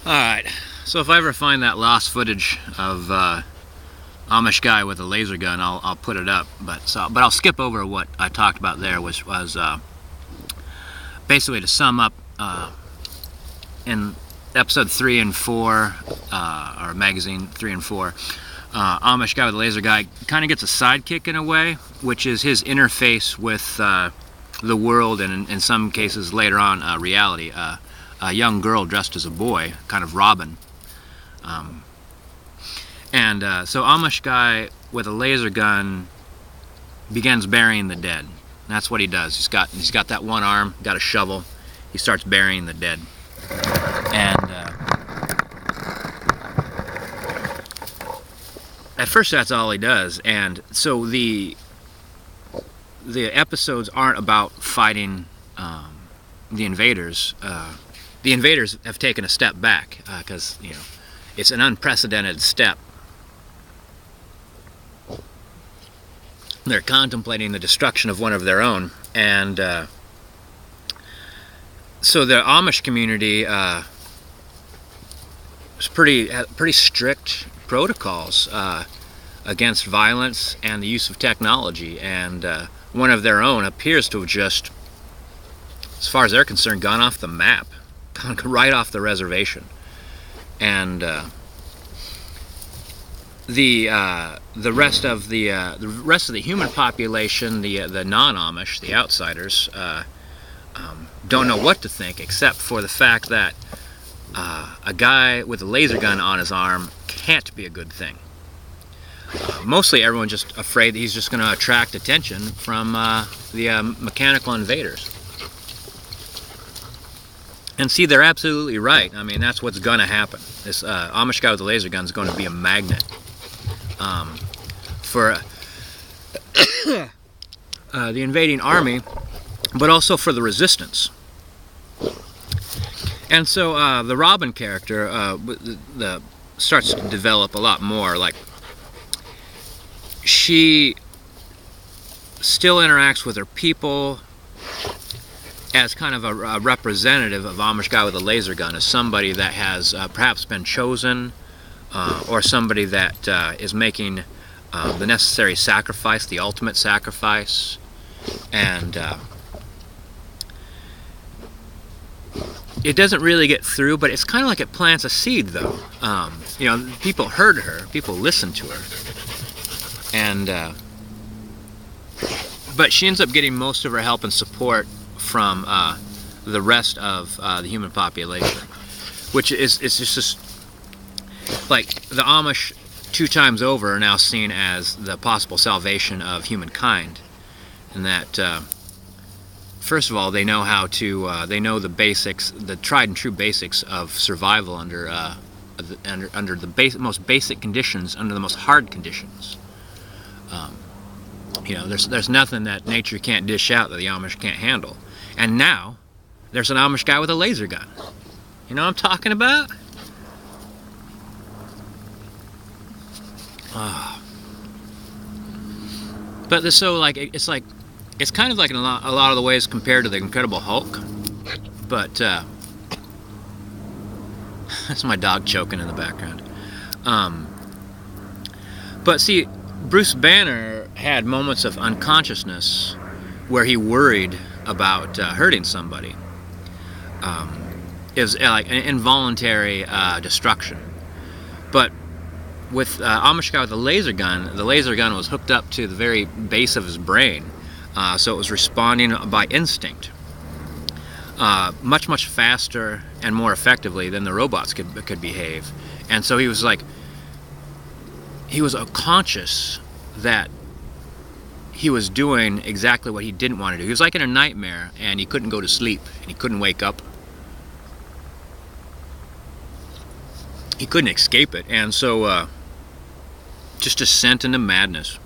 Alright, so if I ever find that lost footage of Amish Guy with a laser gun, I'll put it up. But I'll skip over what I talked about there, which was basically to sum up in episode 3 and 4, or magazine 3 and 4, Amish Guy with a laser guy kind of gets a sidekick in a way, which is his interface with the world and in some cases later on reality. A young girl dressed as a boy, kind of Robin. So Amish Guy with a laser gun begins burying the dead. That's what he does. He's got that one arm, got a shovel. He starts burying the dead. And at first that's all he does. And so the episodes aren't about fighting the invaders. The invaders have taken a step back because it's an unprecedented step. They're contemplating the destruction of one of their own, and so the Amish community has pretty strict protocols against violence and the use of technology, and one of their own appears to have just, as far as they're concerned, gone off the map, gone right off the reservation. And the rest of the human population, the non-Amish, the outsiders, don't know what to think, except for the fact that a guy with a laser gun on his arm can't be a good thing. Mostly everyone's just afraid that he's just going to attract attention from the mechanical invaders. And see, they're absolutely right. I mean, that's what's going to happen. This Amish guy with the laser gun is going to be a magnet for the invading army, but also for the resistance. And so the Robin character starts to develop a lot more. Like, she still interacts with her people as kind of a representative of Amish Guy with a laser gun, as somebody that has perhaps been chosen, or somebody that is making the necessary sacrifice, the ultimate sacrifice. And it doesn't really get through, but it's kind of like it plants a seed, though. People heard her, people listened to her, and but she ends up getting most of her help and support from the rest of the human population, which is just like the Amish 2 times over are now seen as the possible salvation of humankind, and that first of all they know how to they know the basics, the tried and true basics of survival under the most basic conditions, under the most hard conditions. There's nothing that nature can't dish out that the Amish can't handle. And now, there's an Amish guy with a laser gun. You know what I'm talking about? But it's kind of like in a lot of the ways compared to the Incredible Hulk. But that's my dog choking in the background. But see, Bruce Banner had moments of unconsciousness where he worried about hurting somebody. It was like an involuntary destruction. But with Amish Guy with the laser gun was hooked up to the very base of his brain, so it was responding by instinct, much faster and more effectively than the robots could behave. And so he was conscious that he was doing exactly what he didn't want to do. He was like in a nightmare, and he couldn't go to sleep, and he couldn't wake up. He couldn't escape it, and so just descent into madness.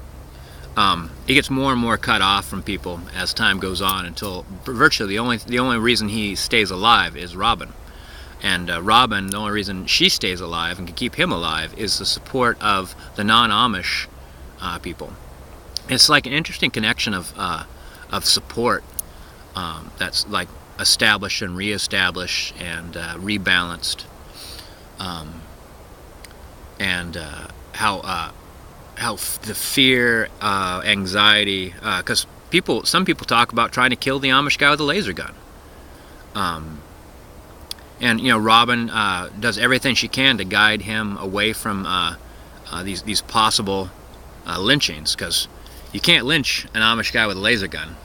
He gets more and more cut off from people as time goes on, until virtually the only reason he stays alive is Robin. And Robin, the only reason she stays alive and can keep him alive is the support of the non-Amish people. It's like an interesting connection of support that's like established and reestablished and rebalanced. and how the fear, anxiety, because some people talk about trying to kill the Amish guy with a laser gun. And Robin does everything she can to guide him away from these possible lynchings, because you can't lynch an Amish guy with a laser gun.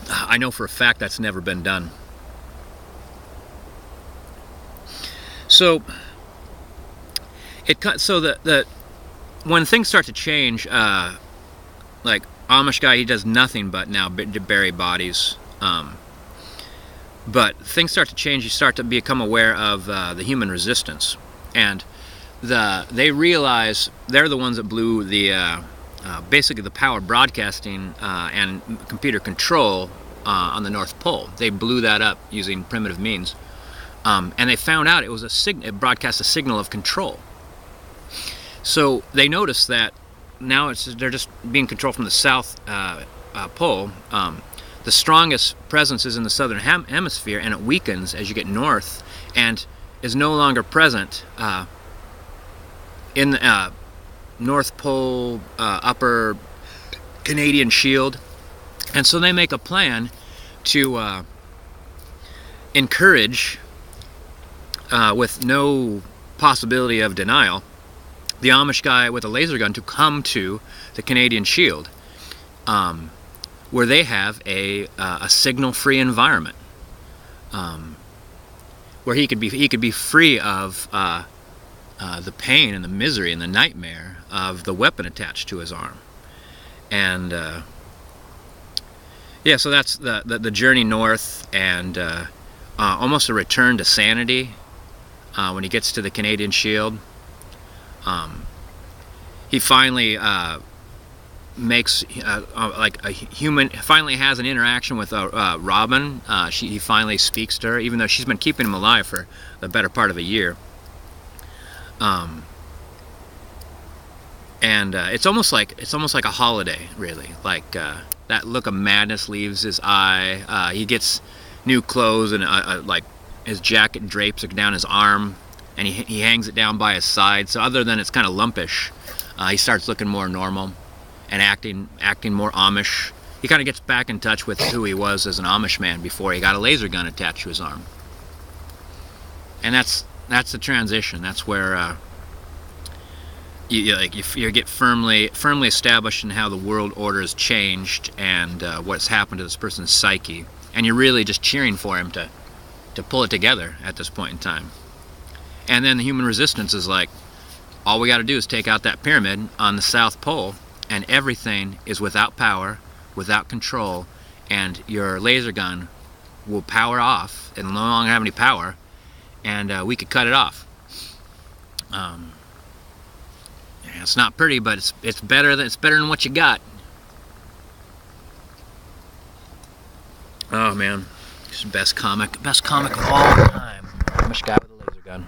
I know for a fact that's never been done. So when things start to change, like Amish guy, he does nothing but now bury bodies. But things start to change. You start to become aware of the human resistance, and they realize they're the ones that blew the basically the power broadcasting and computer control on the North Pole. They blew that up using primitive means, and they found out it was it broadcast a signal of control. So they noticed that now they're just being controlled from the South Pole. The strongest presence is in the southern hemisphere, and it weakens as you get north, and is no longer present in the North Pole upper Canadian shield. And so they make a plan to encourage, with no possibility of denial, the Amish guy with a laser gun to come to the Canadian shield, where they have a signal-free environment, where he could be free of the pain and the misery and the nightmare of the weapon attached to his arm. And yeah, so that's the journey north, and almost a return to sanity when he gets to the Canadian shield. He finally makes like a human, finally has an interaction with Robin. He finally speaks to her, even though she's been keeping him alive for the better part of a year. And it's almost like a holiday, really. Like that look of madness leaves his eye. He gets new clothes, and like his jacket drapes down his arm, and he hangs it down by his side. So other than it's kind of lumpish, he starts looking more normal and acting more Amish. He kind of gets back in touch with who he was as an Amish man before he got a laser gun attached to his arm. And that's the transition. That's where you get firmly established in how the world order has changed and what's happened to this person's psyche, and you're really just cheering for him to pull it together at this point in time. And then the human resistance is like, all we got to do is take out that pyramid on the South Pole, and everything is without power, without control, and your laser gun will power off and no longer have any power, and we could cut it off. It's not pretty, but it's better than what you got. Oh man, it's the best comic of all time. Amish Guy with a laser gun.